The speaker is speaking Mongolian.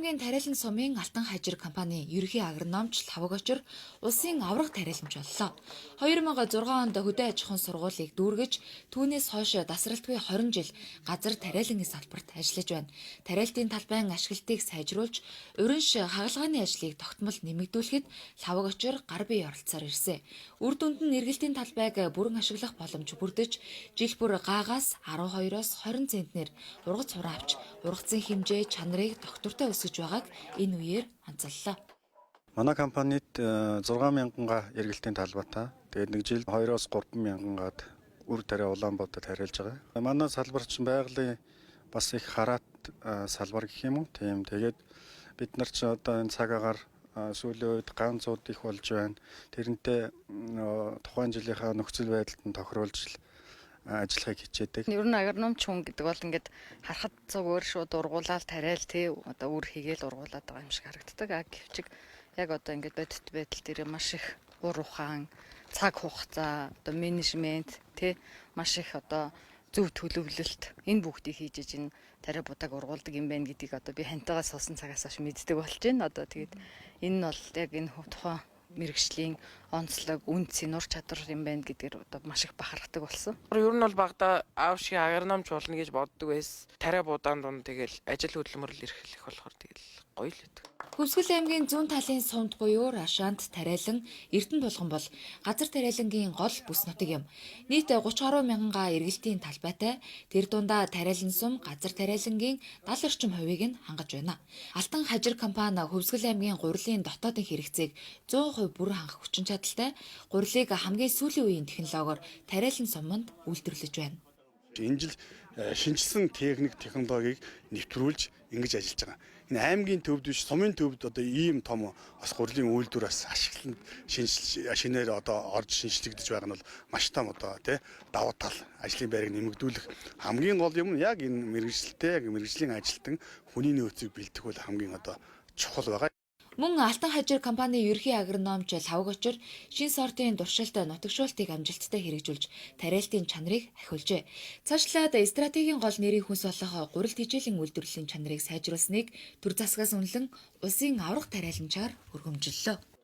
аймгийн тариалан сумын Алтан хажир компани ерөнхий агрономч Лаваг Очир улсын аврах тариаламж боллоо. 2006 онд хөдөө аж ахуйн сургуулийг дүүргэж түүнээс хойш дасралтгүй 20 жил газар тариалангийн салбарт ажиллаж байна. Тариалтын талбайн ашиглалтыг сайжруулж, уринш хагалгааны ажлыг тогтмол нэмэгдүүлэхэд Лаваг Очир гар бие оролцоор ирсэн. Үр дүнд нь эргэлтийн талбайг бүрэн ашиглах боломж бүрдэж, жил бүр гаагаас 12-оос 20 центнер ургац хураа авч ургацын хэмжээ чанарыг доктортой өсгөж байгааг энэ үеэр онцоллоо. Манай компанид 6,000 эргэлтийн талбайтай. Тэгээд нэг жил 2-оос 3,000-аад үр тариа Улаанбаатарт хариулж байгаа. Манай салбар чинь байгалийн бас их хараат салбар гэх юм уу. Тийм. Тэгээд бид нар ч одоо энэ цаг агаар сүүлийн үед ганцууд их болж байна. Тэрнтэй тухайн жилийнхаа нөхцөл байдалд нь тохируулж ажиллахыг хичээдэг. Ер нь агрономч хүн гэдэг бол ингээд харахад зүгээр шууд ургуулаад тариал тий одоо үр хийгээл ургуулад байгаа юм шиг харагддаг. Гэвчиг яг одоо ингээд бодит байдал дээр маш их ур ухаан, цаг хугацаа, одоо менежмент тий маш их одоо зөв төлөвлөлт энэ бүгдийг хийж иж энэ тариа будааг ургуулдаг юм байна гэдгийг одоо би хантайгаа суусан цагаас хойш мэддэг болж байна. Одоо тэгээд энэ нь бол яг энэ тухайн мэргэжлийн онцлог, үнц, нур чадвар юм байна гэдгээр одоо маш их бахархдаг болсон. Ер нь бол багада аав шиг агрономч болно гэж боддог байс. Тариа будаан дунд тэгэл ажил хөдөлмөрлөл эрхлэх болохоор тэгэл гоё л байдаг. Хөвсгөл аймгийн зүүн талын сумд буюу Рашаанд тариалан Эрдэнэ булган бол газар тариалангийн гол бүс нутаг юм. Нийт 30 гаруй мянга эргэлтийн талбайтай тэр дундаа тариалан сум газар тариалангийн 70 орчим хувийг нь хангаж байна. Алтан хажир компани Хөвсгөл аймгийн гурилын дотоодын хэрэгцээг 100% бүрэн хангах хүчин чадалтай гурилыг хамгийн сүүлийн үеийн технологиор тариалан суманд үйлдвэрлэж байна. Энэ жил шинжилсэн техник, технологиг нэвтрүүлж ингэж ажиллаж байгаа. Энэ аймгийн төвд биш, сумын төвд одоо ийм том бас гурилын үйлдвэр бас ашиглан шинээр одоо орж шинжлэгдэж байгаа нь бол маш том одоо тий давуу тал ажлын байрыг нэмэгдүүлэх хамгийн гол юм нь яг энэ мэргэжилтэй, яг мэргэжлийн ажилтан хүний нөөцийг бэлдэх бол хамгийн одоо чухал байгаа. Мөн Алтан хажир компани ерөнхий агрономч Лаваг Очир шин сортын туршилт нутагшуултыг амжилттай хэрэгжүүлж тариалтын чанарыг ахиулжээ. Цаашлаад стратегийн гол нэрийн хүнс болох гурил хичээлийн үйлдвэрлэлийн чанарыг сайжруулсныг төр засгаас үнэлэн улсын аврах тариаламжаар өргөмжлөлөө.